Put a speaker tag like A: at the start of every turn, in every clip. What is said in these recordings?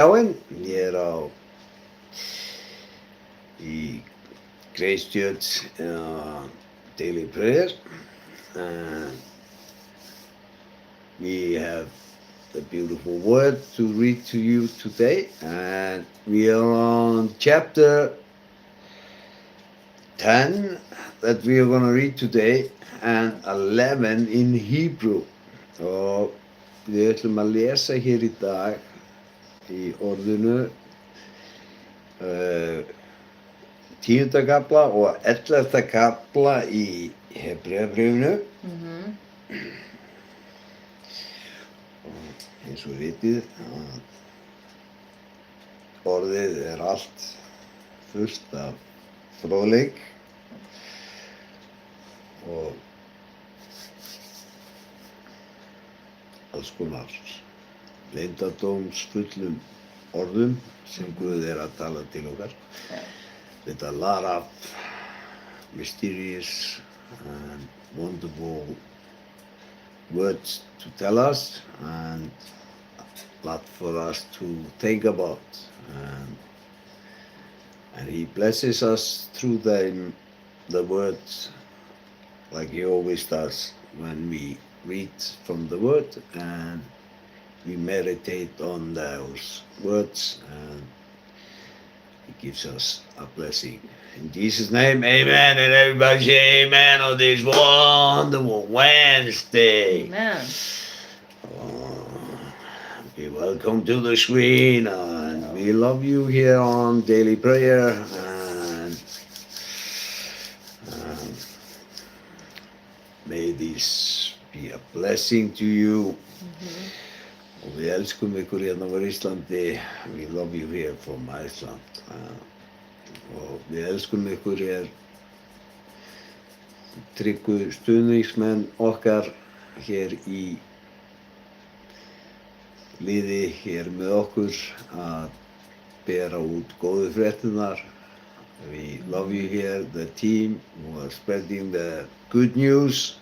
A: Jáin, ég í Grace Church Daily Prayer, and we have a beautiful word to read to you today, and we are on chapter 10 that we are going to read today, and 11 in Hebrew. Og við ætlum að lesa hér í dag í orðinu 10. kafla og 11. kafla í Hebreabréfinu. Eins og vitið, orðið allt fullt af fróðleik og alls konar leyndardómsfullum orðum sem Guð að tala til okkar. With a lot of mysterious and wonderful words to tell us, and a lot for us to think about. And He blesses us through the words, like He always does when we read from the Word and we meditate on those words, and He gives us a blessing. In Jesus' name, amen, and everybody say amen on this wonderful Wednesday.
B: Amen.
A: Be welcome to the screen, and we love you here on Daily Prayer, and may this be a blessing to you. Og við elskum ykkur hérna á Íslandi. We love you here from Iceland. Og við elskum ykkur hér, tryggu stuðningsmenn okkar hér í liði hér með okkur að bera út góðu fréttirnar. We love you here, the team who are spreading the good news.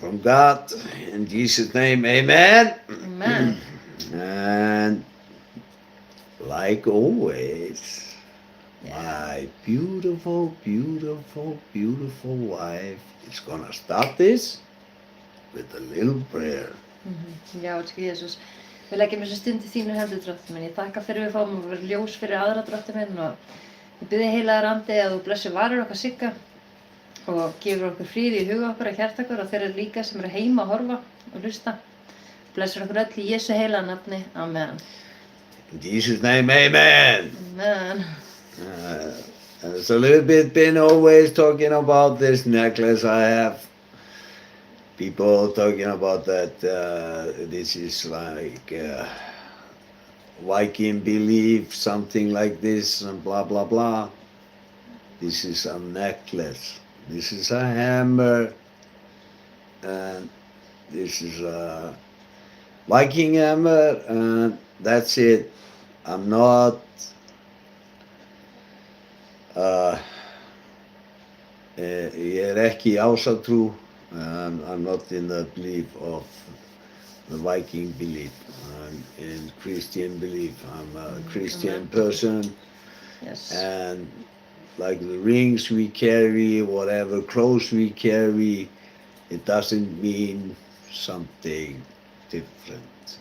A: From God, in Jesus' name, amen.
B: Amen.
A: And like always, my beautiful, beautiful, beautiful wife is gonna start this with a little prayer.
B: Já, elsku Jesús. Við leggjum þessu stund í þínu hendur, Drottinn minn. Ég þakka fyrir við fáum að vera ljós fyrir aðra, Drottinn minn, og ég biðji heilagar andi að þú blessi varir okkar Sigga og gefur okkur frið í huga okkar og hjarta okkar og þeirra líka sem eru heima að horfa og hlusta. Blessur okkur öll í Jesu heila nafni. Amen.
A: In Jesus' name, amen.
B: Amen.
A: It's a little bit been always talking about this necklace I have. People talking about that this is like Viking belief, something like this, and blah, blah, blah. This is a necklace. This is a hammer, and this is a Viking hammer, and that's it. I'm not ég ekki í ásatrú. I'm not in the belief of the Viking belief. I'm in Christian belief. I'm a Christian person.
B: Yes.
A: And like the rings we carry, whatever clothes we carry, it doesn't mean something different.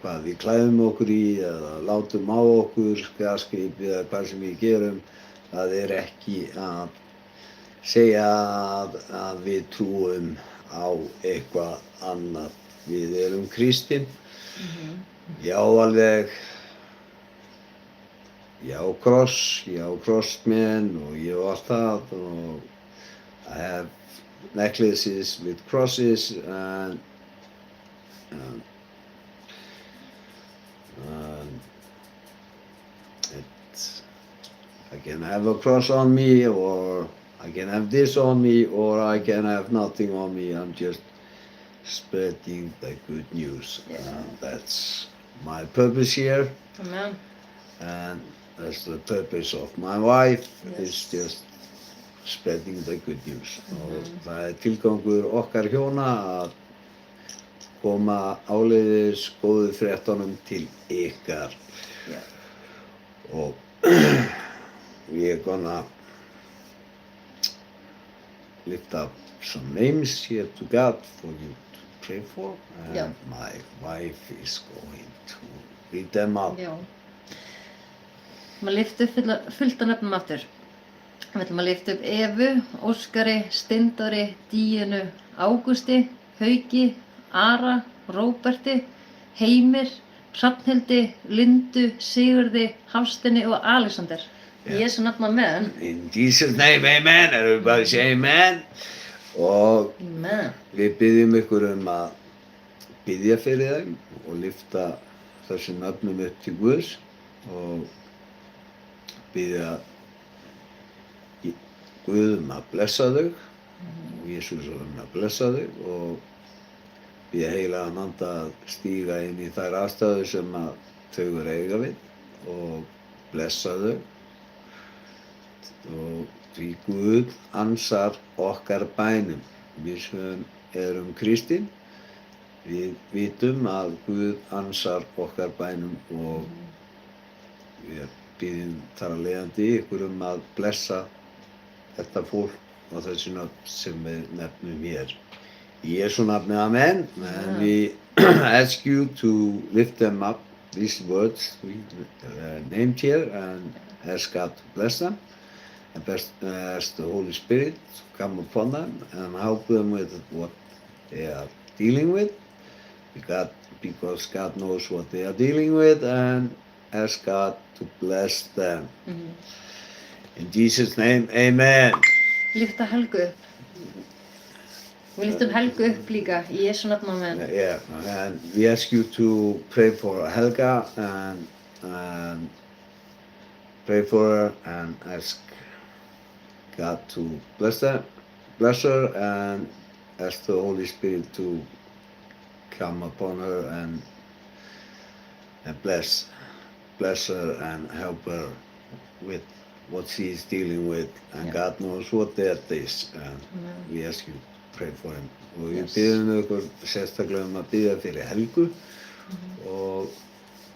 A: Hvað við klæðum okkur í eða látum á okkur, skaskip eða hvað sem við gerum, það ekki að segja að við trúum á eitthvað annað. Við erum kristin. Já, alveg. Ég á kross, ég á krossmenn og ég á allt það, og I have necklaces with crosses, and I can have a cross on me, or I can have this on me, or I can have nothing on me. I'm just spreading the good news. That's my purpose here.
B: Amen.
A: And that's the purpose of my wife.
B: Yes.
A: It's just spreading the good news. Og það tilgangur okkar hjóna að koma áleiðis góðu fréttunum til ykkar.
B: Yeah.
A: Og we're gonna lift up some names here to God for you to pray for, and
B: Yeah.
A: my wife is going to read them out.
B: Já. Maður lyfti upp fullt af nöfnum aftur. Við ætlum að lyfta upp Evu, Óskari, Steindóri, Díönu, Ágústi, Hauki, Ara, Róberti, Heimir, Hrafnhildi, Lindu, Sigurði, Hafsteini og Alexander.
A: Yeah.
B: Jesu nafna með.
A: In Jesus' name, amen. Everybody say amen. Og
B: Amen.
A: við byggjum ykkur að biðja fyrir þeim og lyfta þessum nöfnum upp til Guðs og biðja Guð að blessa þau og Jesús að blessa þau og biðja heilagan anda að stíga inn í þær aðstæður sem að þau eru að eiga við og blessa þau og því Guð ansar okkar bænum. Við sem erum kristin, við vitum að Guð ansar okkar bænum og við biðjum þar að leiðandi ykkur að blessa þetta fólk og þessi nöfn sem við nefnum hér. Í Jesu nafni, amen. And we ask you to lift them up, these words we named here, and ask God to bless them. And ask the Holy Spirit to come upon them and help them with what they are dealing with. Because God knows what they are dealing with, and ask God to bless them. In Jesus' name, amen.
B: Lyfta Helgu upp. Við lyftum Helgu upp líka í Jesu nafna með.
A: Yeah, and we ask you to pray for Helga and pray for her and ask God to bless her and ask the Holy Spirit to come upon her and bless her and help her with what she is dealing with, and
B: Yeah.
A: God knows what that is, and we ask you to pray for him. Og við
B: Yes.
A: biðjum ykkur sérstaklega að biðja fyrir Helgu og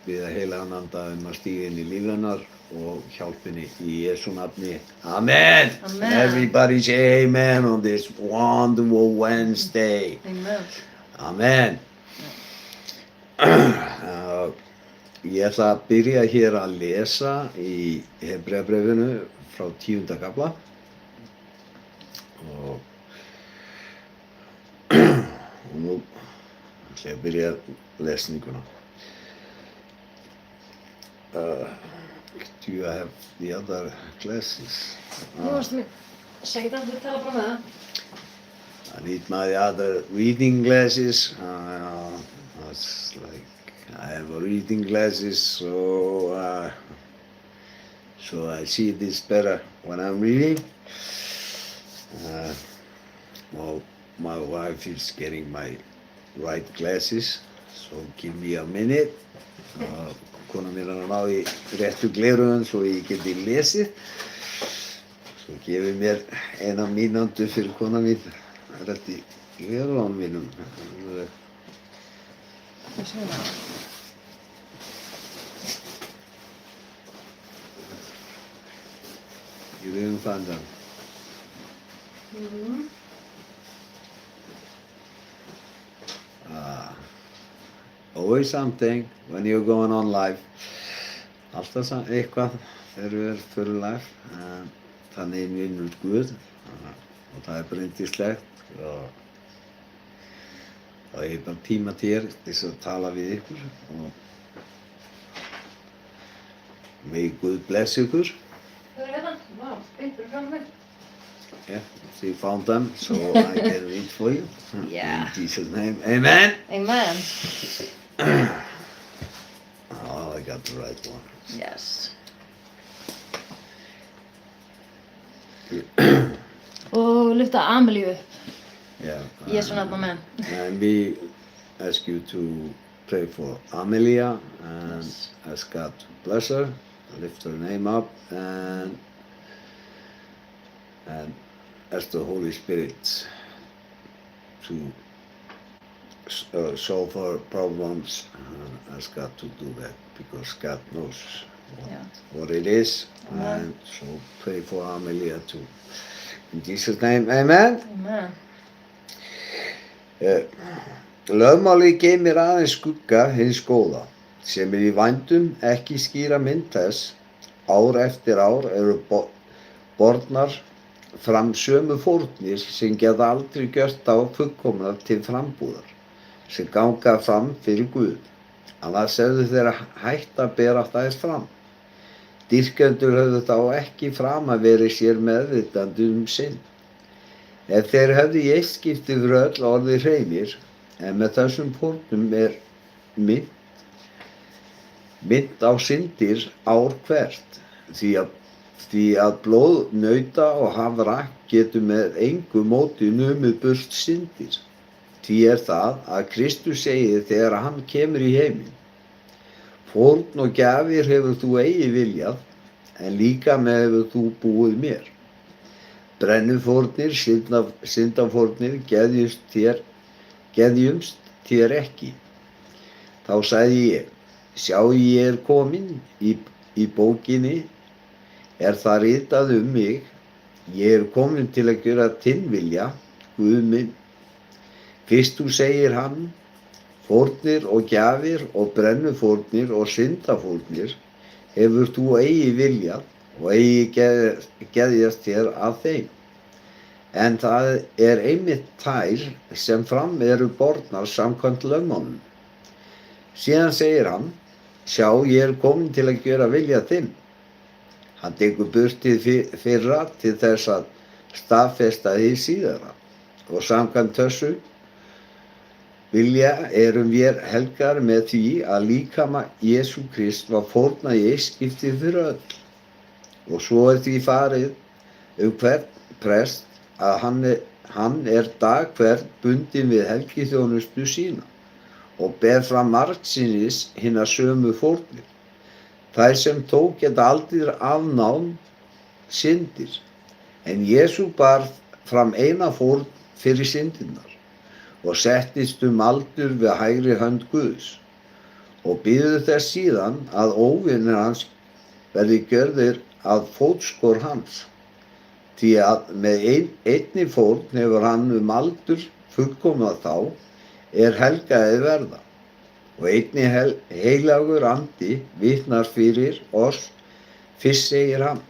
A: biðja heilagan anda að stíga inn í líf hennar og hjálpa henni í Jesu nafni. Amen.
B: Amen.
A: Everybody say amen on this wonderful Wednesday.
B: Amen.
A: Amen. Ég ætla að byrja hér að lesa í Hebreabréfinu frá 10. kafla og nú ætla ég að byrja lesninguna. Do you have the other glasses?
B: Nú varstu mér. Segðu það, þú tala bara með það.
A: I need my other reading glasses. That's like I have reading glasses, so I see this better when I'm reading. Well, my wife is getting my right glasses, so give me a minute. Kona mín er að ná í réttu gleraugun svo ég geti lesið. Svo gefið mér eina mínútu fyrir kona mín rétt í gleraugunum mínum. You didn't find them. Always something when you're going on live. Alltaf eitthvað þegar við erum fyrir live. Þannig vinnur Guð og það er bara yndislegt og þá hef ég bara tíma til þér til þess að tala við ykkur og may Guð bless ykkur.
B: Þau eru hérna? Vá, beint fyrir fram mig.
A: Yeah, so you found them, so I can read for you.
B: Yeah.
A: In Jesus' name, amen.
B: Amen.
A: Oh, I got the right one.
B: Yes. Og lyfta Amelíu upp.
A: Yeah.
B: Í Jesu nafna með.
A: And we ask you to pray for Amelia and
B: Yes.
A: ask God to bless her, lift her name up, and ask the Holy Spirit to solve our problems ask God to do that because God knows
B: Já.
A: what it is.
B: Amen.
A: And so pray for Amelia too. In Jesus' name, amen.
B: Amen.
A: Lögmálið geymir aðeins skugga hins góða, sem í vændum ekki skýra mynd þess. Ár eftir ár eru bornar fram sömu fórnir sem geta aldrei gjört þá fullkomnar til frambúðar, sem ganga fram fyrir Guð. Annars hefðu þeir hætt að bera þær fram. Dýrkendur höfðu þá ekki framar verið sér meðvitandi synd. Ef þeir hefðu í eitt skipti fyrir öll orðið hreinir, en með þessum fórnum mynd á syndir ár hvert, því að blóð nauta og hafra getur með engu móti numið burt syndir. Því það að Kristus segir þegar hann kemur í heiminn: Fórn og gjafir hefur þú eigi viljað, en líka með hefur þú búið mér. Brennufórnir, syndafórnir geðjumst þér ekki. Þá sagði ég: Sjá, ég kominn, í bókinni það ritað mig, ég kominn til að gera þinn vilja, Guð minn. Fyrst þú segir hann, fórnir og gjafir og brennufórnir og syndafórnir hefur þú eigi viljað og eigi geðjast þér af þeim. En það einmitt þær sem fram eru bornar samkvæmt lögmálum. Síðan segir hann: Sjá, ég kominn til að gera vilja þinn. Hann tekur burtið fyrra til þess að staðfesta hið síðara. Og samkvæmt þessu vilja erum við helgar með því að líkama Jesú Krist var fórnað í eitt skipti fyrir öll. Og svo því farið hvern prest að hann dag hvern bundinn við helgiþjónustu sína og ber fram margsinnis hina sömu fórnir. Þær sem þó geta aldrei afnám syndir, en Jesú bar fram eina fórn fyrir syndirnar og settist aldur við hægri hönd Guðs og biður þess síðan að óvinir hans verði gjörðir að fótskor hans. Því að með einni fórn hefur hann aldur fullkomnað þá helgaðir verða. Og einni heilagur andi vitnar fyrir oss. Fyrst segir hann: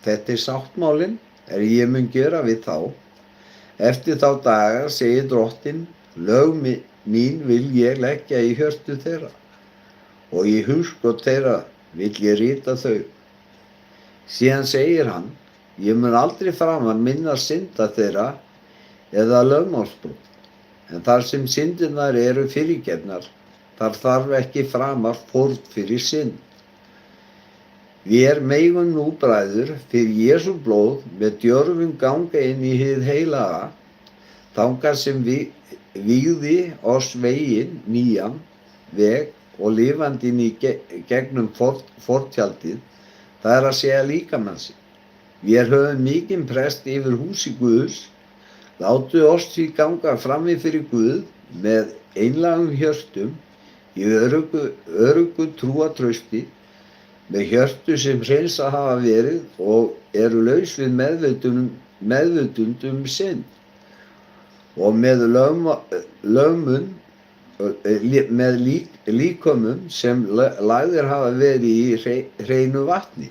A: Þetta sáttmálinn ég mun gera við þá. Eftir þá daga segir Drottinn: Lög mín vil ég leggja í hjörtu þeirra og í hugskot þeirra vil ég rita þau. Síðan segir hann: Ég mun aldrei framar minnast synda þeirra eða lögmálsbrot. En þar sem syndirnar eru fyrirgefnar, þar þarf ekki framar fórn fyrir synd. Við megum nú, bræður, fyrir Jesú blóð með djörfum ganga inn í hið heilaga, þangað sem vígði oss veginn nýjan veg og lifandi inn í gegnum fortjaldið, það að segja líkamannsins. Við höfum mikinn prest yfir húsi Guðs. Látu oss því ganga frammi fyrir Guð með einlægum hjörtum, í öruggu trúartrausti, með hjörtu sem hreinsa hafa verið og eru laus við meðvitund synd, og með líkömum sem lagðir hafa verið í hreinu vatni.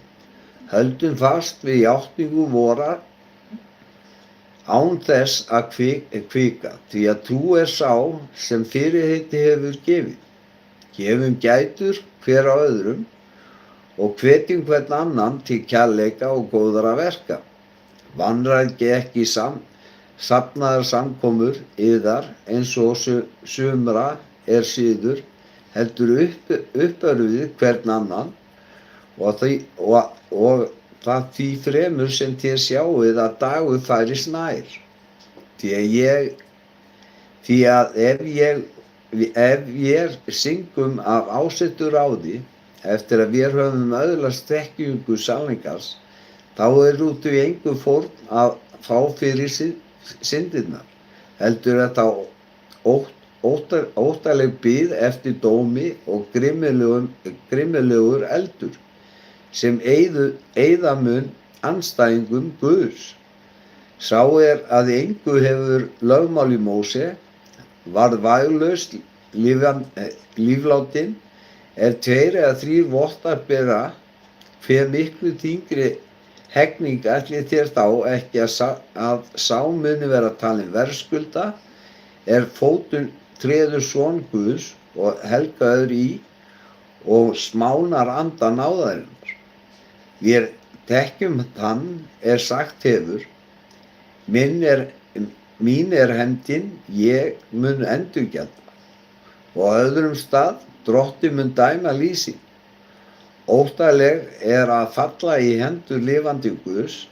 A: Höldum fast við játningu vora án þess að hvika, því að trú sá sem fyrirheiti hefur gefið. Gefum gætur hver á öðrum og hvetjum hvern annan til kærleika og góðra verka. Vanræki ekki safnaðar samkomur yðar eins og sumra siður, heldur uppörfið hvern annan og það því fremur sem þér sjáið að dagur færist nær. Því að ef ég syngum af ásettu ráði, eftir að við höfum öðlast þekkingu sannleikans, þá út í engu fórn að fá fyrir syndirnar, heldur það óttaleg bið eftir dómi og grimmilegur eldur sem eyða mun andstæðingum Guðs. Sá að engu hefur lögmáli Móse, varð væglaus líflátin, ef 2 eða 3 vottar bera, hve miklu þyngri hegning ætli þér þá ekki að sá muni vera talinn verðskulda, fótur treður son Guðs og helgaður í og smánar anda náðarinnar. Vér þekkjum þann sagt hefur, mín hefndin, ég mun endurgjalda. Og á öðrum stað, Drottinn mun dæma lýsing. Óttaleg að falla í hendur lifandi Guðs.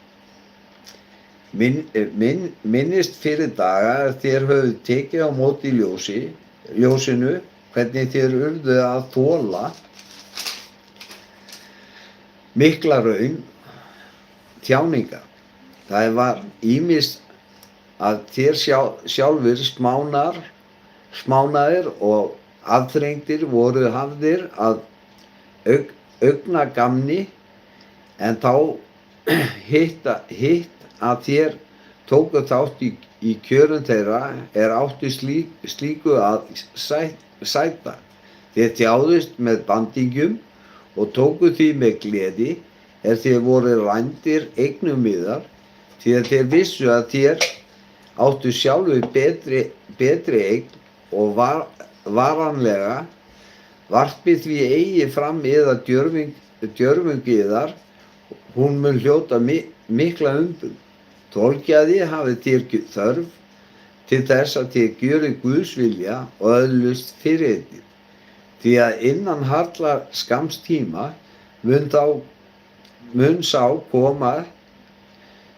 A: Minnist fyrir daga þér höfðu tekið á móti ljósinu, hvernig þér urðu að þola mikla raun þjáninga. Það var ýmist að þér sjálfir smánaðir og aðþrengdir voru hafðir að augnagamni, en þá hitt að þér tóku þátt í kjörum þeirra áttu slíku að sæta. Þér þjáðust með bandingjum og tóku því með gleði þér voru rændir eignum yðar, því að þér vissu að þér áttu sjálfur betri eign og varanlega varpið því eigi fram yðar djörfung yðar, hún mun hljóta mikla umbun. Þolgæði hafið þér þörf til þess að þér gjörið Guðs vilja og öðlust fyrirheitið, því að innan harla skamms tíma mun sá koma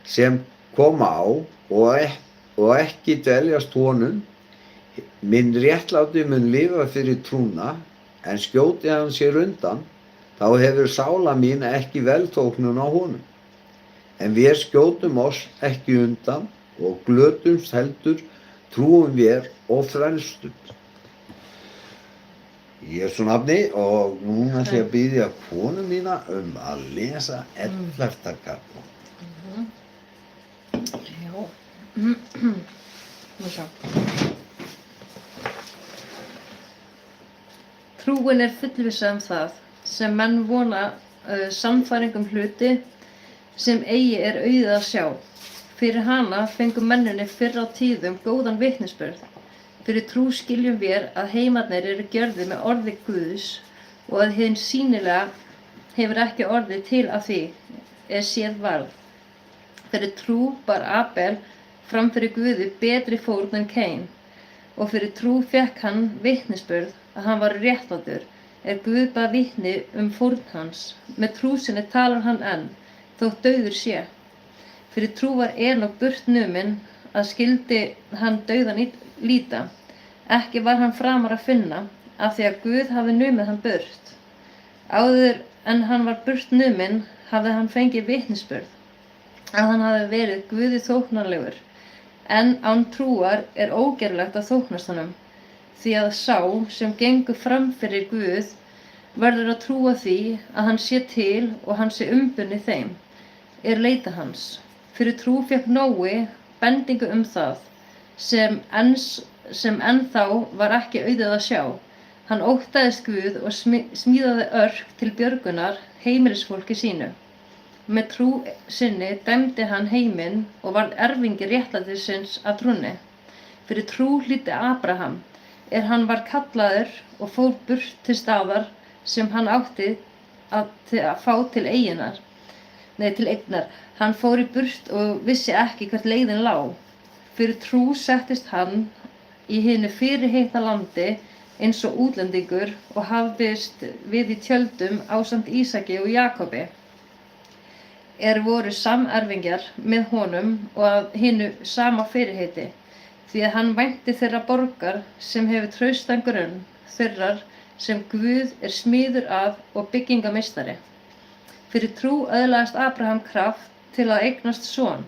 A: sem koma á og ekki dveljast honum. Minn réttláti mun lifa fyrir trúna, en skjóti hann sér undan, þá hefur sála mín ekki velþóknun á honum. En við skjótum oss ekki undan og glötumst heldur, trúum við og frelstum. Í Jesú nafni, og núna ætla ég að biðja konu mína að lesa 11. kafla.
B: Já. Nú sjá. Trúin fullvissa það sem menn vona, sannfæring hluti sem eigi auðið að sjá. Fyrir hana fengu mennirnir fyrr á tíðum góðan vitnisburð. Fyrir trú skiljum við að heimarnir eru gjörðir með orði Guðs og að hinn sýnilega hefur ekki orðið til af því séð varð. Fyrir trú bar Abel fram fyrir Guði betri fórn en Kain, og fyrir trú fékk hann vitnisburð að hann var réttlátur, Guð bar vitni fórn hans. Með trú sinni talar hann enn, þótt dauður sé. Fyrir trú var Enok burt numinn, að skyldi hann dauðan líta. Ekki var hann framar að finna, af því að Guð hafði numið hann burt. Áður en hann var burt numinn, hafði hann fengið vitnisburð, að hann hafði verið Guði þóknanlegur. En án trúar ógerlegt að þóknast honum, því að sá sem gengur fram fyrir Guð verður að trúa því að hann sé til og hann sé umbunni þeim leita hans. Fyrir trú fékk Nói bendingu það sem ennþá var ekki auðið að sjá. Hann óttaðist Guð og smíðaði örk til björgunar heimilisfólki sínu. Með trú sinni dæmdi hann heiminn og varð erfingi réttlætisins að trúnni. Fyrir trú hlýddi Abraham, hann var kallaður og fór burt til staðar sem hann átti að fá til eignar. Hann fór í burt og vissi ekki hvert leiðin lá. Fyrir trú settist hann í hinu fyrirheitna landi eins og útlendingur og hafðist við í tjöldum ásamt Ísaki og Jakobi. Voru samerfingjar með honum og að hinu sama fyrirheiti, því að hann vænti þeirra borgar sem hefur traustan grunn, þeirrar sem Guð smíður að og byggingameistari. Fyrir trú öðlaðist Abraham kraft til að eignast son,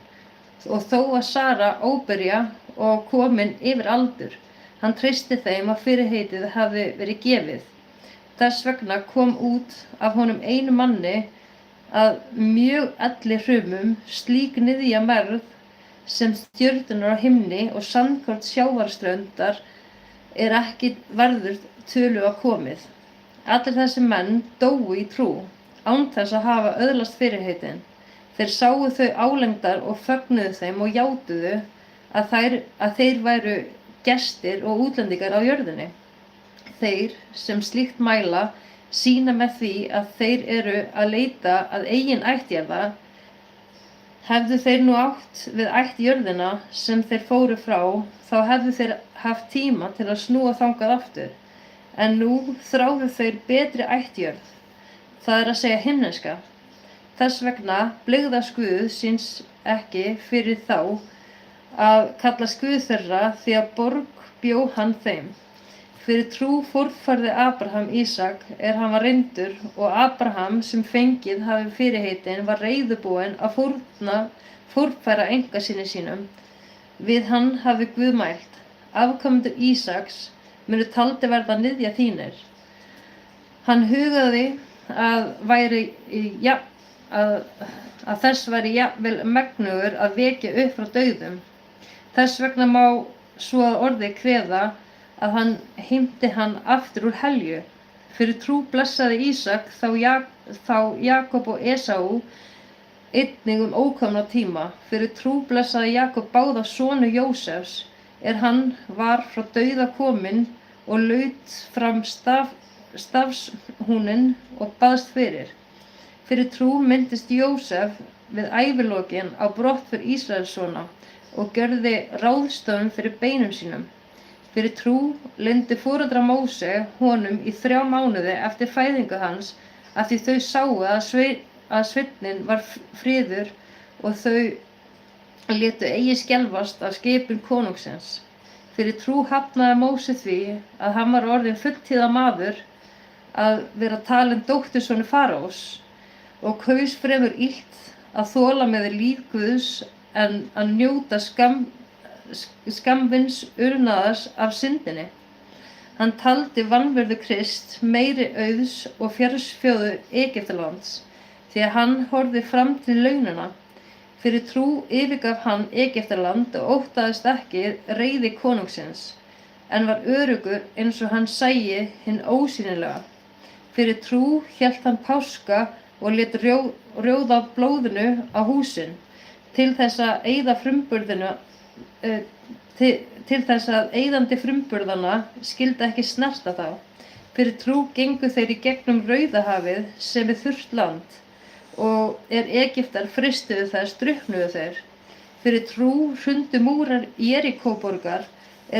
B: og þó að Sara óbyrja og komin yfir aldur, Hann treysti þeim að fyrirheitið hafi verið gefið. Þess vegna kom út af honum einu manni að mjög elli hrumum slík niðja mergð sem stjörnurnar á himni og sandkorn sjávarströndar ekki verður tölu að komið. Allir þessi menn dóu í trú, án þess að hafa öðlast fyrirheitin. Þeir sáu þau álengdar og fögnuðu þeim og játuðu að þeir væru gestir og útlendingar á jörðinni. Þeir sem slíkt mæla sýna með því að þeir eru að leita að eigin ættjarða. Hefðu þeir nú átt við ættjörðina sem þeir fóru frá, þá hefðu þeir haft tíma til að snúa þangað aftur. En nú þráðu þeir betri ættjörð, það að segja himneska. Þess vegna blygðast Guð síns ekki fyrir þá að kallast Guð þeirra, því að borg bjó hann þeim. Fyrir trú fórfærði Abraham Ísak hann var reyndur, og Abraham sem fengið hafi fyrirheitin var reiðubúinn að fórfæra einkasyni sínum. Við hann hafi Guð mælt: afkomendur Ísaks munu taldir verða niðja þínir. Hann hugaði að þess væri jafnvel megnugur að vekja upp frá dauðum. Þess vegna má svo að orði kveða að hann heimti hann aftur úr helju. Fyrir trú blessaði Ísak þá Jakob og Esau einnig ókomna tíma. Fyrir trú blessaði Jakob báða sonu Jósefs hann var frá dauða kominn og laut fram stafshúnin og baðst fyrir. Fyrir trú myndist Jósef við ævilokin á brottför Ísraelssona og gjörði ráðstöfun fyrir beinum sínum. Fyrir trú leyndi foreldrar Móse honum í 3 mánuði eftir fæðingu hans, af því þau sáu að sveinninn var friður og þau létu eigi skelfast af skipun konungsins. Fyrir trú hafnaði Móse því að hann var orðinn fulltíða maður að vera talinn dóttursoni Faraós, og kaus fremur illt að þola með líf Guðs en að njóta skammvins urnaðars af syndinni. Hann taldi vanvirðu Krist meiri auðs og fjársfjóðu Egyptalands, því að hann horfði fram til launana. Fyrir trú yfirgaf hann Egyptaland og óttaðist ekki reiði konungsins, en var öruggur eins og hann sæi hinn ósýnilega. Fyrir trú hélt hann páska og lét rjóða blóðinu á húsin, til þess að eyðandi frumburðana skyldi ekki snerta þá. Fyrir trú gengu þeir í gegnum Rauðahafið sem þurrt land, og Egyptar freistuðu þess drukknuðu þeir. Fyrir trú hrundu múrar Jerikóborgar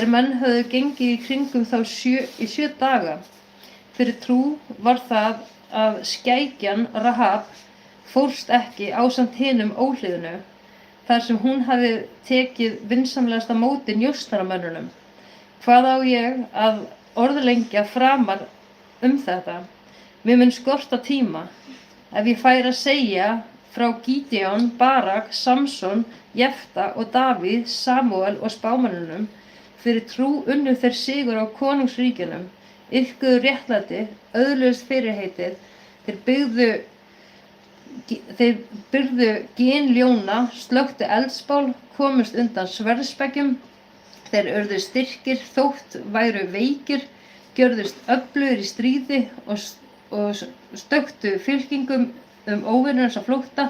B: menn höfðu gengið í kringum þá í 7 daga. Fyrir trú var það að skækjan Rahab fórst ekki ásamt hinum óhlýðnu, þar sem hún hafi tekið vinsamlegasta móti njósnaramönnunum. Hvað á ég að orðlengja framar þetta? Mér mun skorta tíma. Ef ég færi að segja frá Gídeon, Barak, Samson, Jefta og Davíð, Samúel og spámönnunum, fyrir trú unnu þeir sigur á konungsríkjunum, yrkuðu réttlæti, öðluðust fyrirheitið, þeir byrgðu gin ljóna, slökktu eldspál, komust undan sverðsbeggjum, þeir urðu styrkir þótt væru veikir, gjörðust öflugir í stríði og stökktu fylkingum óvinarins að flótta.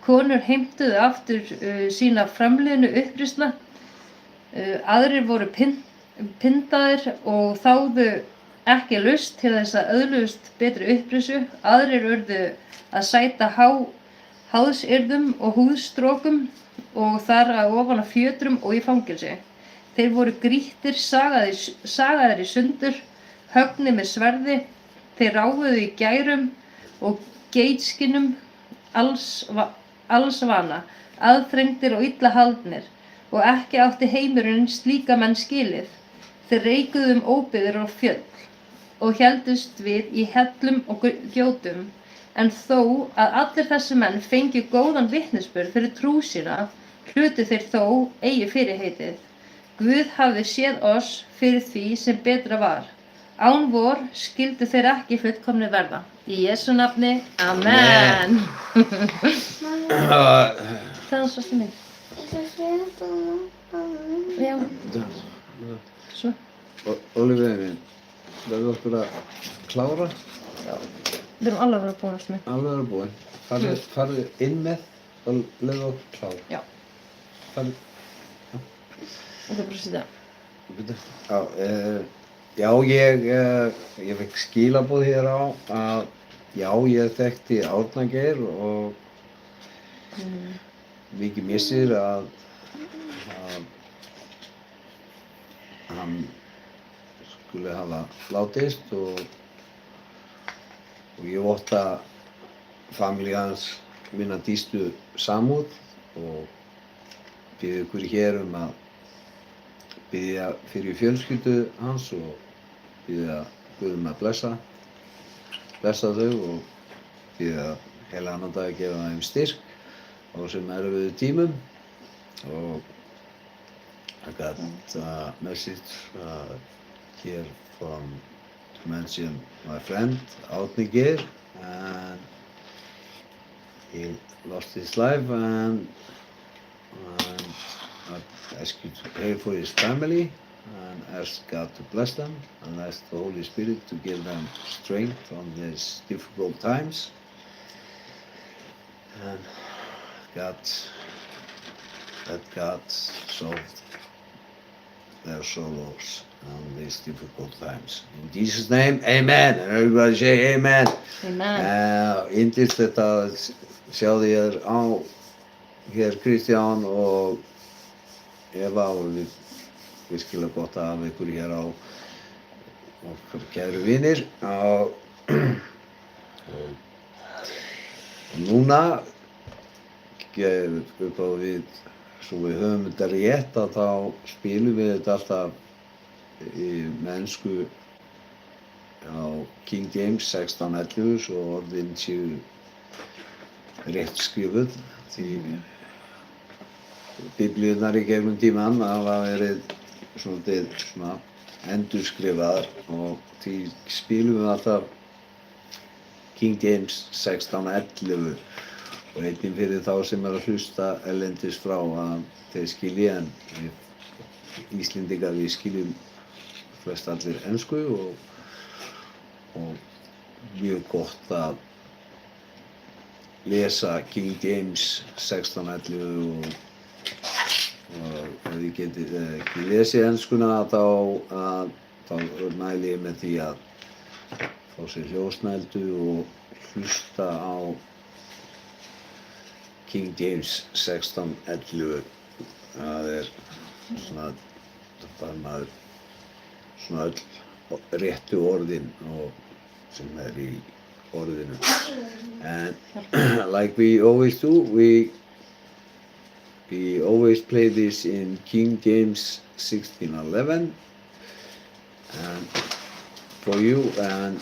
B: Konur heimtuðu aftur sína framliðnu uppreisn. Aðrir voru pyndaðir og þáðu ekki laust til þess að öðluðust betri uppreisn. Aðrir urðu að sæta háðsyrðum og húðstrokum og þar að ofan af fjötrum og í fangelsi. Þeir voru grýttir, sagaðir í sundur, höggnir með sverði. Þeir ráfuðu í gærum og geitskinnum alls vana, aðþrengdir og illa haldnir, og ekki átti heimurinn slíka menn skilið. Þeir reikuðu óbyggðir og fjöll og héldust við í hellum og gjótum, en þó að allir þessi menn fengju góðan vitnisburð fyrir trú sína, hlutu þeir þó eigi fyrirheitið. Guð hafði séð oss fyrir því sem betra var. Án vor skyldu þeir ekki fullkomni verða. Í Jesú nafni, amen. Það er svo stundin. Já, svo.
A: Oliver minn, verður okkur að klára?
B: Já. Við erum alveg að vera búin að smið.
A: Alveg að vera búin. Farðu inn með og leiðu okkur klára.
B: Já.
A: Farðu.
B: Þetta er bara að sitja.
A: Já, ég fekk skilaboð hér á að já, ég þekkti Árna Geir og mikið missir að hann skuli hafa látist og ég votta familja hans minna dýstu samúð og bið ykkur hér að biðja fyrir fjölskyldu hans og biðja Guð að blessa þau og biðja heilagan anda að gefa þeim styrk á þessum erfiðu tímum og I got a message here to mention my friend Árni Geir, and he lost his life and I ask you to pray for his family and ask God to bless them and ask the Holy Spirit to give them strength on these difficult times and let God solve their sorrows on these difficult times. In Jesus' name, amen. And everybody say amen.
B: Amen.
A: Yndislegt að sjá þér á hér Kristján og Eva og virkilega gott að hafa ykkur hér á okkar kæru vinir og núna upp á við svo við höfum þetta rétt að þá spilum við þetta alltaf með ensku á King James 1611 svo orðin séu rétt skrifuð því biblíurnar í gegnum tímann hafa verið svona endurskrifaðar og því spilum við alltaf King James 1611 og einnig fyrir þá sem að hlusta erlendis frá að þeir skilji en við Íslendingar við skiljum flest allir ensku og mjög gott að lesa King James 1611 og ef þið getið ekki lesið enskuna þá mæli ég með því að fá sér hljóðsnældu og hlusta á King James 1611 það svona það maður svona öll réttu orðin og sem í orðinu and like we always do we always play this in King James 1611 and for you and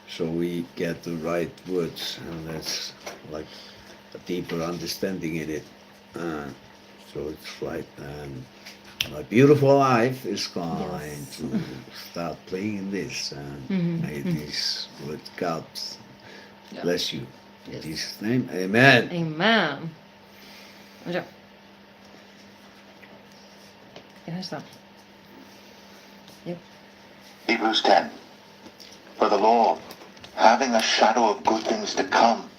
A: so we get the right words and that's like a deeper understanding in it so it's right and my beautiful wife is going to start playing this and may this word God bless you in Jesus' name, amen.
B: Amen. Sjá. Ég hægst það.
C: Hebrews 10. For the law, having a shadow of good things to come,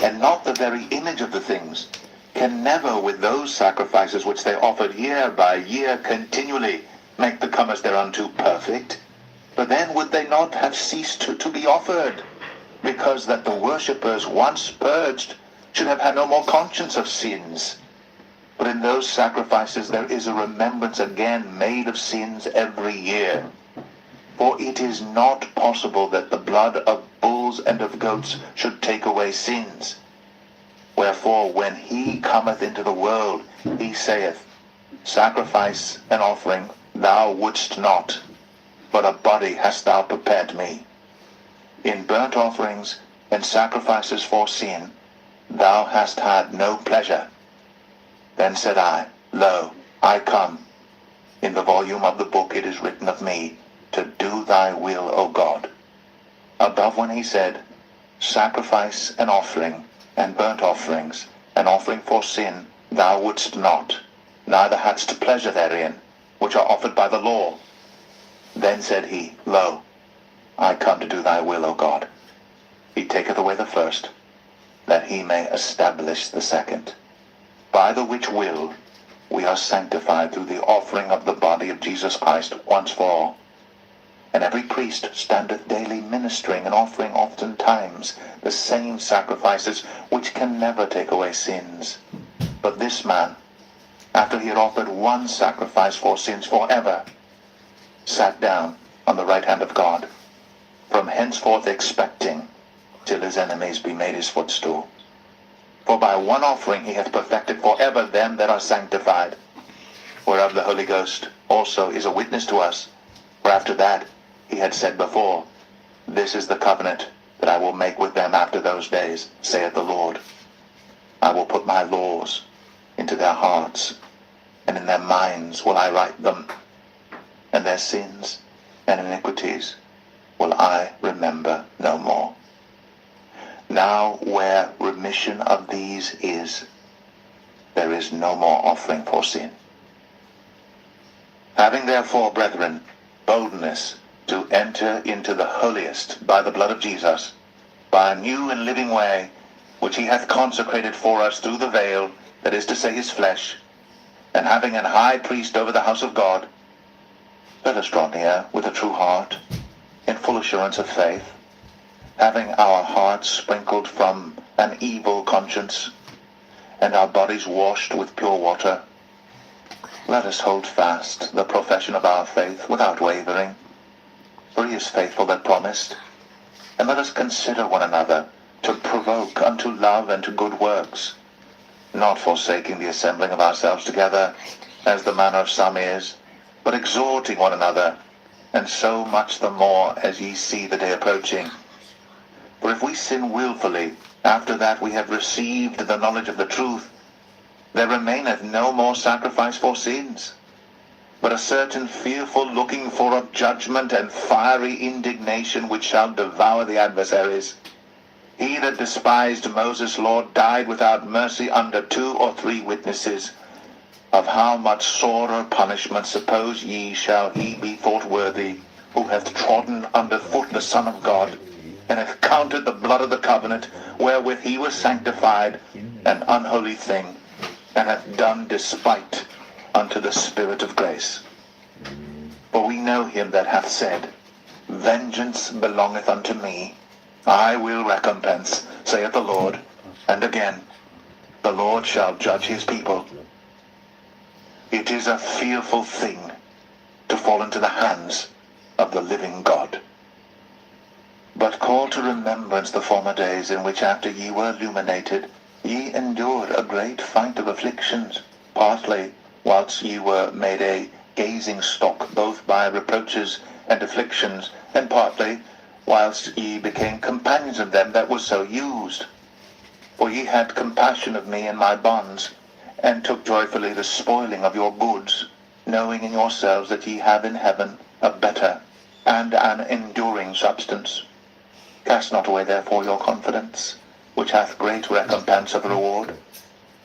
C: and not the very image of the things, can never with those sacrifices which they offered year by year continually make the comers thereunto perfect. But then would they not have ceased to be offered, because that the worshippers once purged should have had no more conscience of sins. But in those sacrifices there is a remembrance again made of sins every year. For it is not possible that the blood of bulls and of goats should take away sins. Wherefore, when he cometh into the world, he saith, Sacrifice and offering thou wouldst not, but a body hast thou prepared me. In burnt offerings and sacrifices for sin thou hast had no pleasure. Then said I, Lo, I come. In the volume of the book it is written of me, to do thy will, O God. Above when he said, sacrifice and offering, and burnt offerings, and offering for sin, thou wouldst not, neither hadst pleasure therein, which are offered by the law. Then said he, Lo, I come to do thy will, O God. He taketh away the first, that he may establish the second. By the which will we are sanctified through the offering of the body of Jesus Christ once for all. And every priest standeth daily ministering and offering oftentimes the same sacrifices, which can never take away sins. But this man, after he had offered one sacrifice for sins forever, sat down on the right hand of God, from henceforth expecting till his enemies be made his footstool. For by one offering he hath perfected forever them that are sanctified, whereof the Holy Ghost also is a witness to us. For after that he had said before, This is the covenant that I will make with them after those days, saith the Lord. I will put my laws into their hearts, and in their minds will I write them, and their sins and iniquities will I remember no more. Now where remission of these is, there is no more offering for sin. Having therefore, brethren, boldness to enter into the holiest by the blood of Jesus, by a new and living way, which he hath consecrated for us through the veil, that is to say, his flesh, and having an high priest over the house of God, let us draw near with a true heart, in full assurance of faith, having our hearts sprinkled from an evil conscience, and our bodies washed with pure water. Let us hold fast the profession of our faith without wavering, for he is faithful that promised. And let us consider one another to provoke unto love and to good works, not forsaking the assembling of ourselves together, as the manner of some is, but exhorting one another, and so much the more as ye see the day approaching. For if we sin wilfully, after that we have received the knowledge of the truth, there remaineth no more sacrifice for sins, but a certain fearful looking for of judgment and fiery indignation which shall devour the adversaries. He that despised Moses' law died without mercy under 2 or 3 witnesses. Of how much sorer punishment suppose ye shall he be thought worthy, who hath trodden under foot the Son of God, and hath counted the blood of the covenant, wherewith he was sanctified, an unholy thing, and hath done despite unto the Spirit of grace. For we know him that hath said, Vengeance belongeth unto me, I will recompense, saith the Lord. And again, the Lord shall judge his people. It is a fearful thing to fall into the hands of the living God. But call to remembrance the former days, in which after ye were illuminated, ye endured a great fight of afflictions, partly whilst ye were made a gazing stock both by reproaches and afflictions, and partly whilst ye became companions of them that were so used. For ye had compassion of me in my bonds, and took joyfully the spoiling of your goods, knowing in yourselves that ye have in heaven a better and an enduring substance. Cast not away therefore your confidence, which hath great recompense of reward.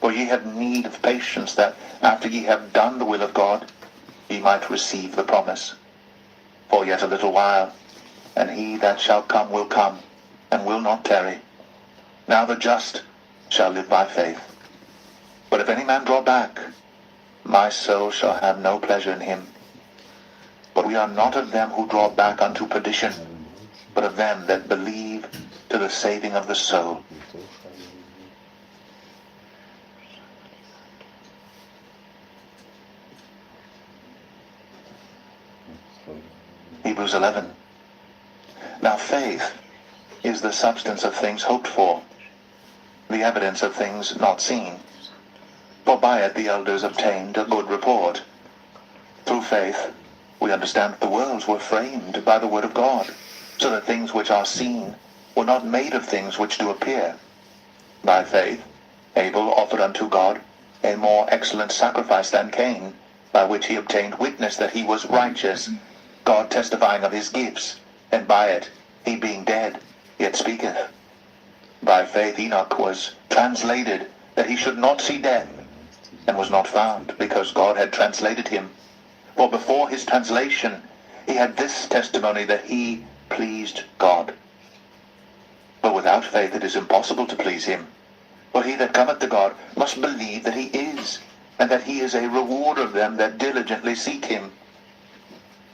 C: For ye have need of patience, that after ye have done the will of God, ye might receive the promise. For yet a little while, and he that shall come will come, and will not tarry. Now the just shall live by faith. But if any man draw back, my soul shall have no pleasure in him. But we are not of them who draw back unto perdition, but of them that believe to the saving of the soul. Hebrews 11. Now faith is the substance of things hoped for, the evidence of things not seen. For by it the elders obtained a good report. Through faith we understand that the worlds were framed by the word of God, so that things which are seen were not made of things which do appear. By faith Abel offered unto God a more excellent sacrifice than Cain, by which he obtained witness that he was righteous, God testifying of his gifts, and by it he being dead yet speaketh. By faith Enoch was translated that he should not see death, and was not found, because God had translated him. For before his translation he had this testimony, that he pleased God. But without faith it is impossible to please him. For he that cometh to God must believe that he is, and that he is a rewarder of them that diligently seek him.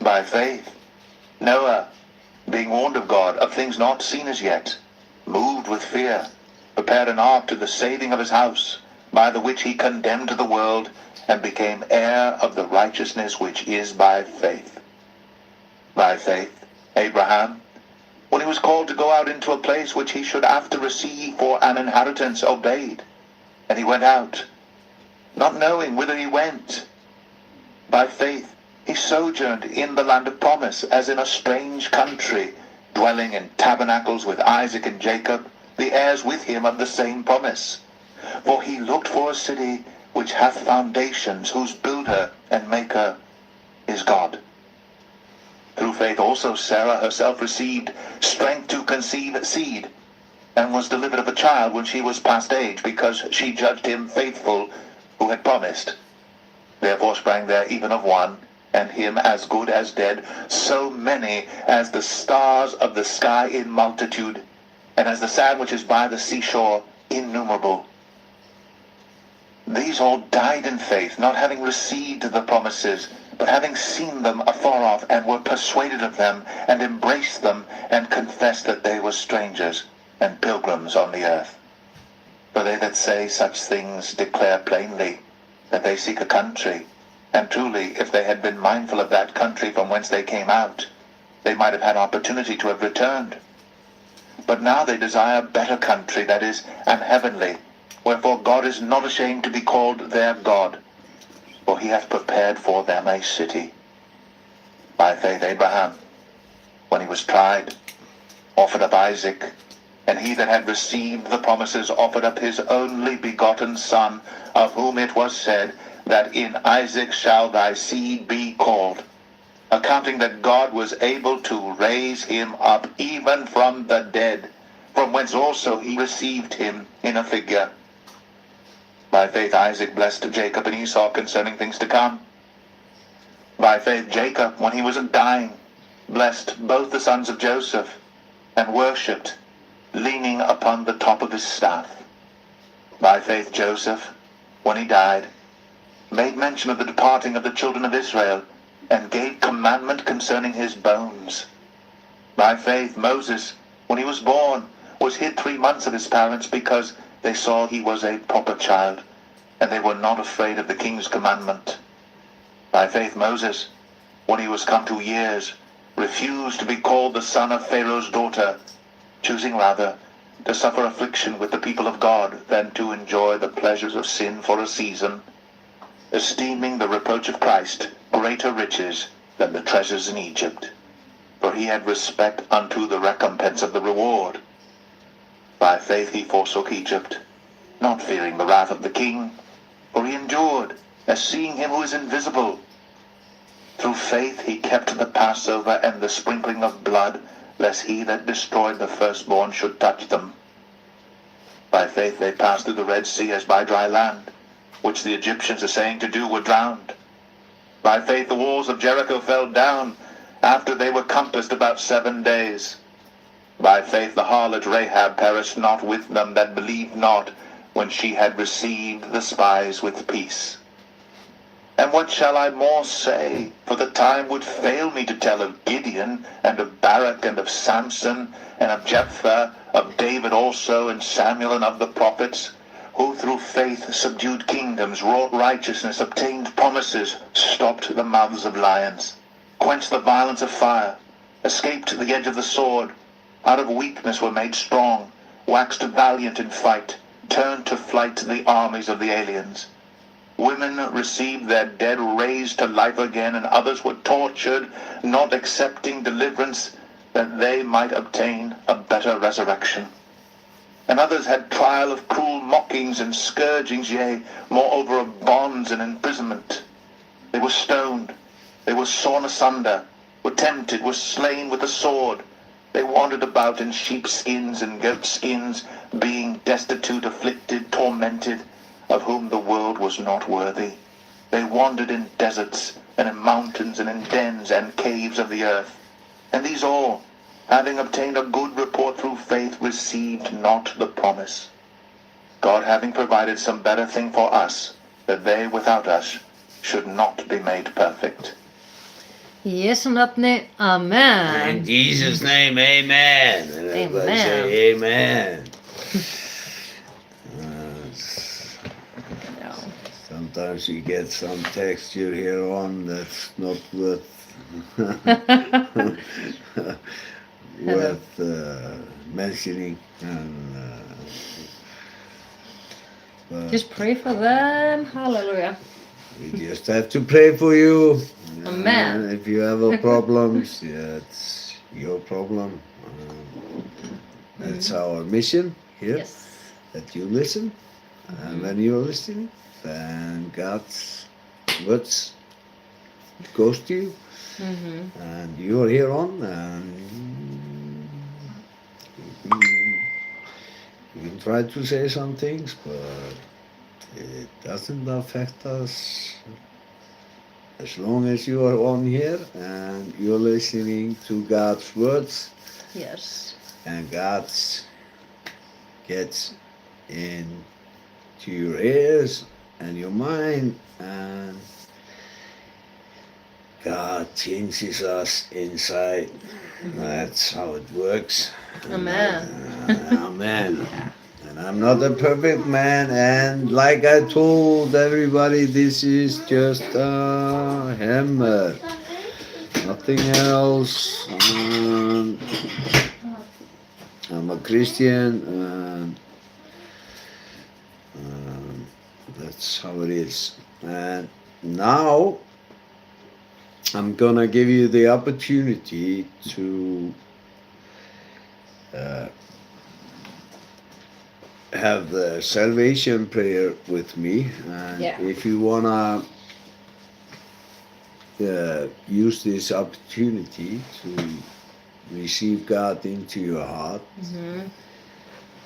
C: By faith Noah, being warned of God of things not seen as yet, moved with fear, prepared an ark to the saving of his house, by the which he condemned the world, and became heir of the righteousness which is by faith. By faith Abraham, when he was called to go out into a place which he should after receive for an inheritance, obeyed, and he went out, not knowing whither he went. By faith he sojourned in the land of promise, as in a strange country, dwelling in tabernacles with Isaac and Jacob, the heirs with him of the same promise. For he looked for a city which hath foundations, whose builder and maker is God. Through faith also Sarah herself received strength to conceive seed, and was delivered of a child when she was past age, because she judged him faithful who had promised. Therefore sprang there even of one, and him as good as dead, so many as the stars of the sky in multitude, and as the sand which is by the seashore innumerable. These all died in faith, not having received the promises, but having seen them afar off, and were persuaded of them, and embraced them, and confessed that they were strangers and pilgrims on the earth. For they that say such things declare plainly that they seek a country, and truly, if they had been mindful of that country from whence they came out, they might have had opportunity to have returned. But now they desire a better country, that is, an heavenly. Wherefore God is not ashamed to be called their God, for he hath prepared for them a city. By faith Abraham, when he was tried, offered up Isaac, and he that had received the promises offered up his only begotten son, of whom it was said, that in Isaac shall thy seed be called, accounting that God was able to raise him up even from the dead, from whence also he received him in a figure. By faith Isaac blessed Jacob and Esau concerning things to come. By faith Jacob, when he was dying, blessed both the sons of Joseph, and worshipped, leaning upon the top of his staff. By faith Joseph, when he died, made mention of the departing of the children of Israel, and gave commandment concerning his bones. By faith Moses, when he was born, was hid 3 months of his parents, because they saw he was a proper child, and they were not afraid of the king's commandment. By faith Moses, when he was come to years, refused to be called the son of Pharaoh's daughter, choosing rather to suffer affliction with the people of God than to enjoy the pleasures of sin for a season, esteeming the reproach of Christ greater riches than the treasures in Egypt, for he had respect unto the recompense of the reward. By faith he forsook Egypt, not fearing the wrath of the king, for he endured, as seeing him who is invisible. Through faith he kept the Passover and the sprinkling of blood, lest he that destroyed the firstborn should touch them. By faith they passed through the Red Sea as by dry land, which the Egyptians assaying to do were drowned. By faith the walls of Jericho fell down, after they were compassed about 7 days. By faith the harlot Rahab perished not with them that believed not, when she had received the spies with peace. And what shall I more say? For the time would fail me to tell of Gideon, and of Barak, and of Samson, and of Jephthah, of David also, and Samuel, and of the prophets, who through faith subdued kingdoms, wrought righteousness, obtained promises, stopped the mouths of lions, quenched the violence of fire, escaped the edge of the sword, out of weakness were made strong, waxed valiant in fight, turned to flight the armies of the aliens. Women received their dead raised to life again, and others were tortured, not accepting deliverance, that they might obtain a better resurrection. And others had trial of cruel mockings and scourgings, yea, moreover of bonds and imprisonment. They were stoned. They were sawn asunder, were tempted, were slain with the sword. They wandered about in sheepskins and goatskins, being destitute, afflicted, tormented, of whom the world was not worthy. They wandered in deserts, and in mountains, and in dens and caves of the earth. And these all, having obtained a good report through faith, received not the promise. God having provided some better thing for us, that they without us should not be made perfect.
B: Í Jesú nafni, amen.
A: In Jesus' name, amen. And everybody say amen.
B: Já.
A: Sometimes you get some texture here on that's not worth mentioning, and but
B: Just pray for them, hallelujah.
A: we just have to pray for you.
B: Amen.
A: If you have a problems, yeah, it's your problem. That's our mission here.
B: Yes.
A: That you listen, and when you're listening, then God's words goes to you, and you're here on, and you can try to say some things, but it doesn't affect us as long as you are on here and you're listening to God's words,
B: Yes.
A: and God gets into your ears and your mind, and God changes us inside. That's how it works.
B: Amen.
A: Amen. And I'm not a perfect man, and like I told everybody, this is just a hammer, nothing else. I'm a Christian, and that's how it is. And now I'm gonna give you the opportunity to have the salvation prayer with me, and
B: Yeah.
A: if you wanna use this opportunity to receive God into your heart,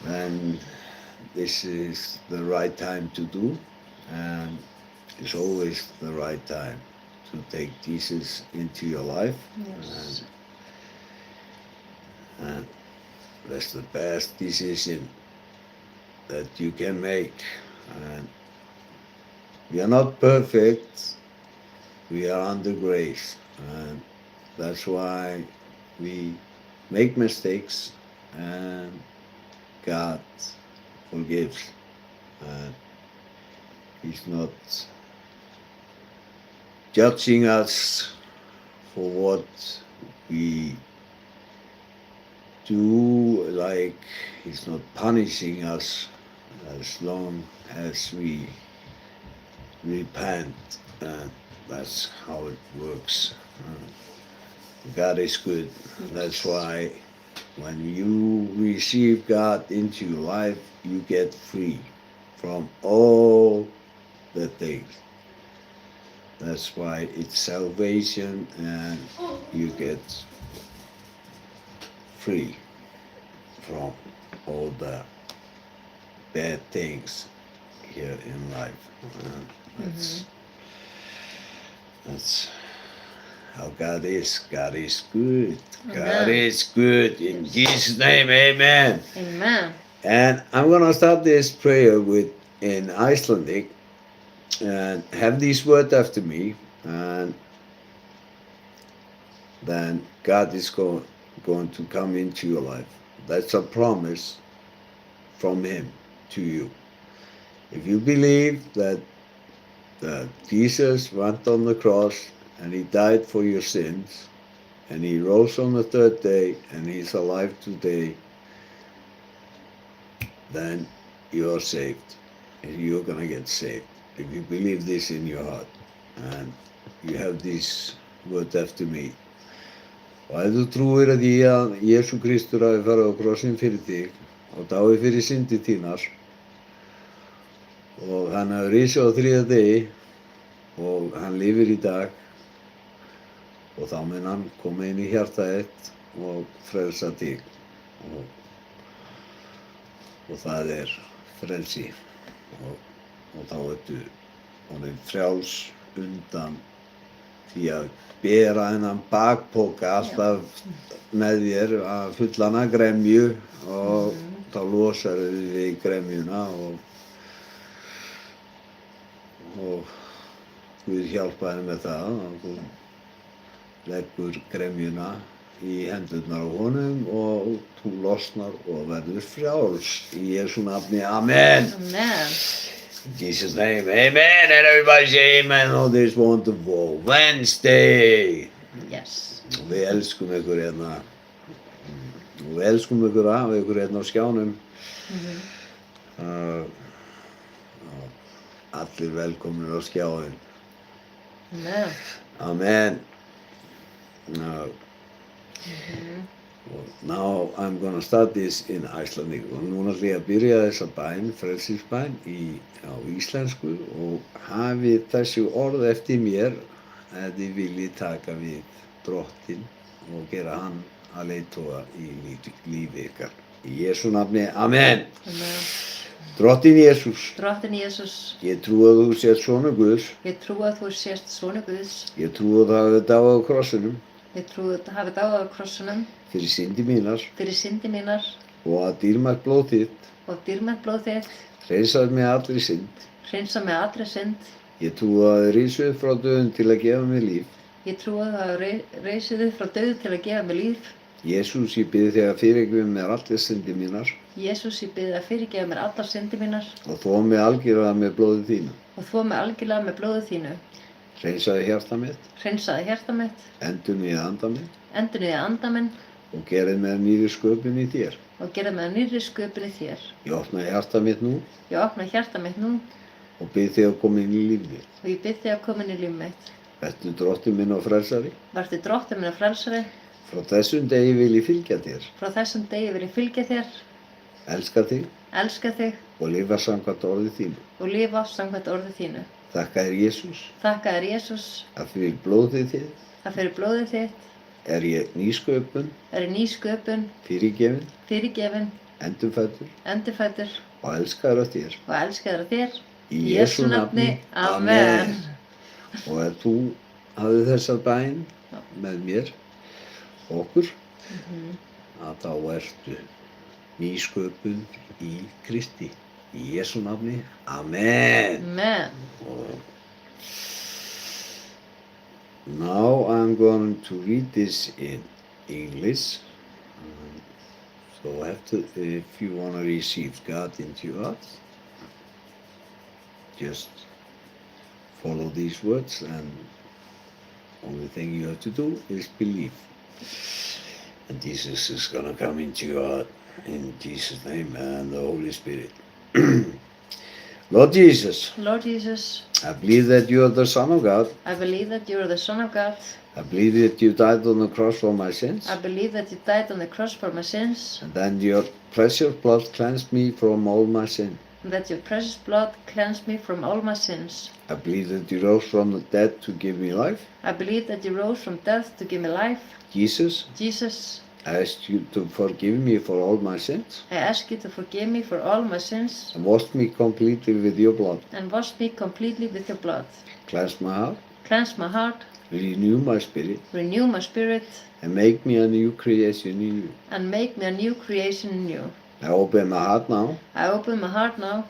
A: then this is the right time to do, and it's always the right time to take Jesus into your life.
B: Yes.
A: And that's the best decision that you can make. And we are not perfect, we are under grace, and that's why we make mistakes, and God forgives, and He's not judging us for what we do, like He's not punishing us as long as we repent, and that's how it works. God is good. That's why when you receive God into your life, you get free from all the things. That's why it's salvation, and you get free from all the bad things here in life. That's how God is. God is good. God
B: Amen.
A: is good. In Jesus' name, amen.
B: Amen.
A: And I'm gonna start this prayer in Icelandic, and have these words after me, and then God is going to come into your life. That's a promise from Him to you. If you believe that Jesus went on the cross and He died for your sins, and He rose on the third day, and He's alive today, then you're saved, and you're gonna get saved. If you believe this in your heart, and you have these words after me. Og ef þú trúir að Jesú Kristur hafi farið á krossinn fyrir þig og dáið fyrir syndir þínar, og hann hafi risið á þriðja degi, og hann lifir í dag og þá mun hann koma inn í hjarta þitt og frelsa þig og það frelsi og þá ertu orðinn frjáls undan því að bera þennan bakpoka alltaf með þér að fullan af gremju og þá losar við gremjuna og Guð hjálpa þér með það og þú leggur gremjuna í hendurnar á honum og þú losnar og verður frjáls í Jesú nafni, amen.
B: Amen.
A: In Jesus' name, amen, and everybody say amen on this wonderful Wednesday.
B: Yes.
A: Og við elskum ykkur hérna, og við elskum ykkur að hafa ykkur hérna á skjánum. Allir velkomnir á skjáin.
B: Amen.
A: Amen. Now I'm gonna start this in Icelandic og núna ætla ég að byrja þessa bæn, frelsisbæn á íslensku og hafið þessi orð eftir mér að þið viljið taka við Drottinn og gera hann að leiðtoga í lífi ykkar. Í Jesú nafni, amen.
B: Amen.
A: Drottinn Jesús,
B: Drottinn Jesús,
A: ég trúi að þú sért sonur Guðs,
B: ég trúi að þú sért sonur Guðs,
A: ég trúi að það hafi dáið á krossinum
B: ég trúi að það hafi dáið á krossunum
A: fyrir syndi mínar
B: fyrir syndi mínar
A: og að dýrmætt blóð þitt
B: og dýrmætt blóð þitt
A: hreinsaði mig allri synd.
B: hreinsa mig allri synd.
A: Ég trúi að þið rísu upp frá döðum til að gefa mér líf.
B: Ég trúi að það reisið upp frá dauðu til að gefa mér líf.
A: Jesús, ég bið þig að fyrirgefa mér allir syndi mínar
B: Jesús, ég bið þig að fyrirgefa mér allar syndi mínar
A: og þvo mig algjörlega með blóði þínu.
B: og þvo mig algjörlega með blóðu þínu.
A: Hreinsaði hjarta mitt,
B: Hreinsaði hjarta mitt,
A: endurnýjaði anda minn
B: endurnýjaði anda minn
A: og gerði mér nýri sköpun í þér.
B: og gerði mig að nýrri sköpun í þér.
A: Ég opnaði hjarta mitt nú
B: Ég opna hjarta mitt nú
A: og bið þig að koma inn í líf mitt.
B: og ég bið þig að koma inn í líf mitt.
A: Vertu Drottinn minn og frelsari.
B: Vertu Drottinn minn og frelsari.
A: Frá þessum degi vil ég fylgja þér,
B: Frá þessum degi vil ég fylgja þér,
A: elska þig
B: elska þig
A: og lifa samkvæmt orði þínu.
B: og lifa samkvæmt orði þínu.
A: Þakka þér Jesús
B: Þakka þér Jesús
A: að fyrir blóðið þitt
B: að fyrir blóðið þitt
A: er ég nýsköpun,
B: er ný sköpun,
A: fyrirgefin,
B: fyrirgefin,
A: endurfæddur
B: endurfæddur
A: og elskaður af þér.
B: og elskaður af þér.
A: Í Jesú nafni,
B: Amen.
A: Og ef þú hafið þessa bæn með mér, okkur, að þá ertu nýsköpun í Kristi. Í Jesú nafni, amen.
B: Amen.
A: Now I'm going to read this in English. So if you want to receive God into your heart, just follow these words, and only thing you have to do is believe. And Jesus is going to come into your heart in Jesus' name and the Holy Spirit. Lord Jesus,
B: Lord Jesus,
A: I believe that you are the Son of God.
B: I believe that you are the Son of God.
A: I believe that you died on the cross for my sins.
B: I believe that you died on the cross for my sins,
A: And then your precious blood cleansed me from all my sin.
B: and that your precious blood cleansed me from all my sins.
A: I believe that you rose from the dead to give me life.
B: I believe that you rose from death to give me life.
A: Jesus,
B: Jesus,
A: I ask you to forgive me for all my sins
B: I ask you to forgive me for all my sins
A: and wash me completely with your blood.
B: and wash me completely with your blood.
A: Cleanse my heart,
B: Cleanse my heart,
A: renew my spirit,
B: renew my spirit,
A: and make me a new creation in you.
B: and make me a new creation in you.
A: I open my heart now,
B: I open my heart now,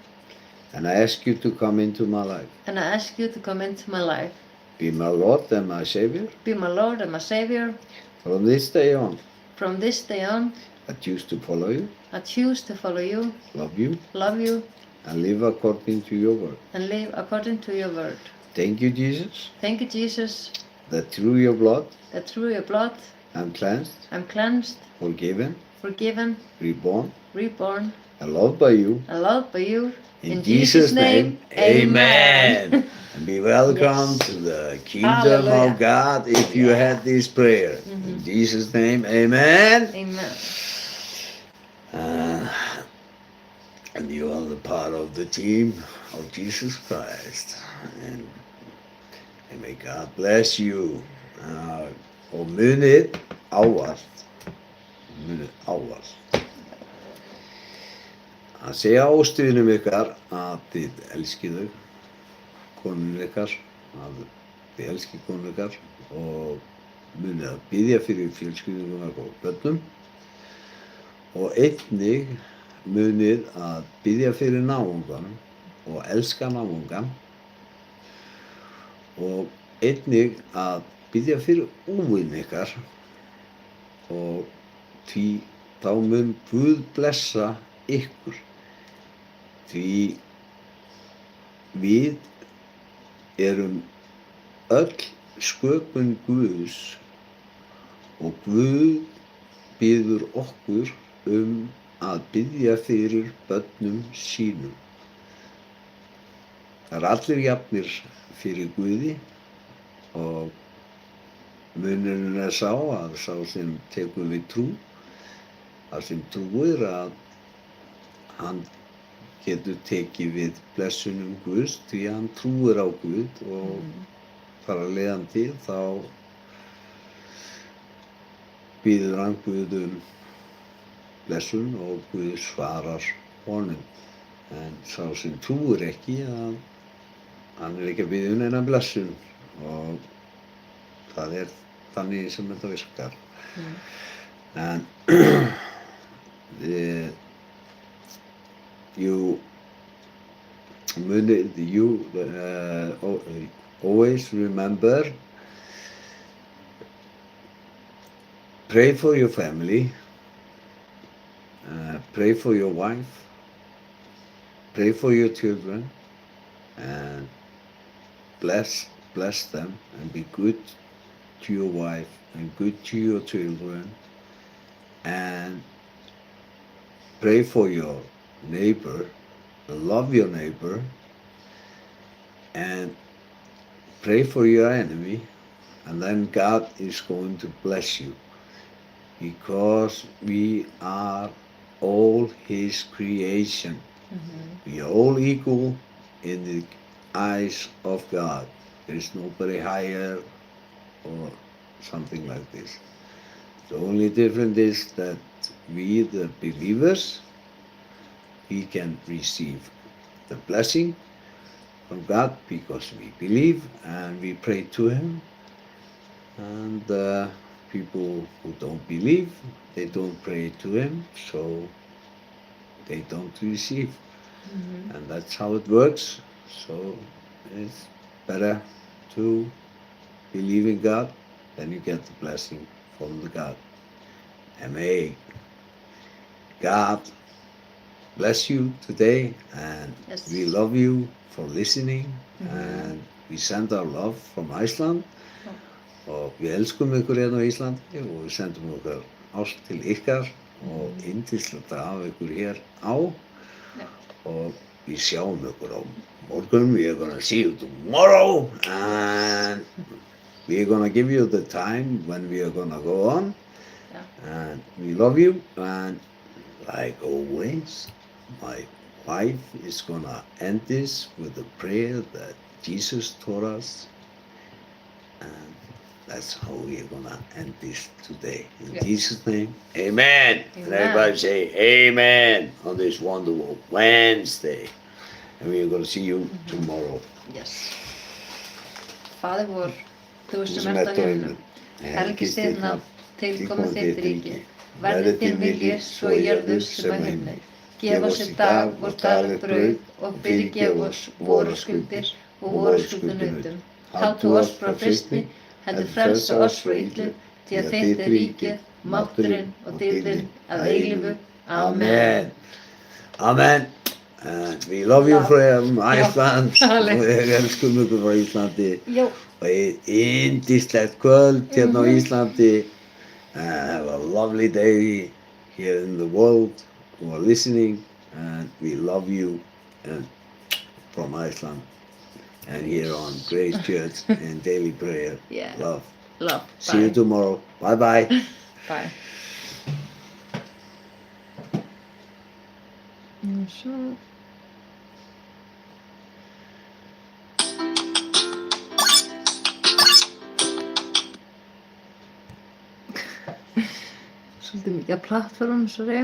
A: and I ask you to come into my life.
B: and I ask you to come into my life.
A: Be my Lord and my Savior.
B: Be my Lord and my Savior.
A: From this day on,
B: From this day on,
A: I choose to follow you,
B: I choose to follow you,
A: love you,
B: love you,
A: and live according to your word.
B: and live according to your word.
A: Thank you, Jesus,
B: Thank you, Jesus,
A: that through your blood
B: that through your blood
A: I'm cleansed,
B: I'm cleansed,
A: forgiven,
B: forgiven,
A: reborn,
B: reborn,
A: and loved by you.
B: and loved by you.
A: In Jesus' name, amen. And be welcome to the kingdom
B: Hallelujah.
A: of God if you had this prayer. In Jesus' name, amen.
B: Amen.
A: And you are the part of the team of Jesus Christ. And and may God bless you. Og munið ávallt að segja ástvinum ykkar að þið elskið þau, konun ykkar, að þið elskið konun ykkar, og munið að biðja fyrir fjölskyldunum og börnum, og einnig munið að biðja fyrir náungan og elska náungan, og einnig að biðja fyrir óvin ykkar, og því þá mun Guð blessa ykkur, því við erum öll sköpun Guðs og Guð biður okkur að biðja fyrir börnum sínum. Það allir jafnir fyrir Guði, og munurinn sá að sá sem tekur við trú, að sem trúir að hann getur tekið við blessunum Guðs því að hann trúir á Guð, og þar að leiðandi þá biður hann Guð blessun og Guð svarar honum. En sá sem trúir ekki, að hann ekki að biðja neina blessun, og það þannig sem þetta virkar. And you always remember, pray for your family, pray for your wife, pray for your children, and bless them, and be good to your wife and good to your children, and pray for your neighbor, love your neighbor, and pray for your enemy, and then God is going to bless you, because we are all His creation. We are all equal in the eyes of God. There is nobody higher or something like this. The only difference is that we, the believers, we can receive the blessing from God because we believe and we pray to Him. And people who don't believe, they don't pray to Him, so they don't receive. And that's how it works. So it's better to believe in God, then you get the blessing from the God. And may God bless you today, and
B: Yes.
A: we love you for listening, and we send our love from Iceland, og við elskum ykkur hérna á Íslandi, og við sendum okkar ást til ykkar, og yndislegt að hafa ykkur hér á, og við sjáum ykkur á morgun. We are gonna see you tomorrow, and we are gonna give you the time when we are gonna go on. And we love you, and like always, my wife is gonna end this with a prayer that Jesus taught us, and that's how we are gonna end this today. In Jesus' name, amen. And everybody say amen on this wonderful Wednesday. And we are gonna see you tomorrow.
B: Yes. Faðir vor, þú sem ert á himnum, helgist þitt nafn, tilkomi þitt ríki, verði þinn vilji svo í jörðu sem á himni. Gef oss í dag vort dagleg brauð, og fyrirgef oss vorar skuldir og vorar skuldanutum. Haltu oss frá freistni, heldur frelsa oss frá illu, því að þitt ríkið, mátturinn og dýrðin að eilífu. Amen.
A: Amen. And we love you from Iceland. Og við elskum ykkur frá Íslandi. Og yndislegt kvöld hérna á Íslandi. Have a lovely day here in the world who are listening, and we love you, and from Iceland, and here on Grace Church and Daily Prayer. Love.
B: Love.
A: See you tomorrow. Bye bye.
B: Bye. Svo. Svolítið mikið að plattformum, sorry.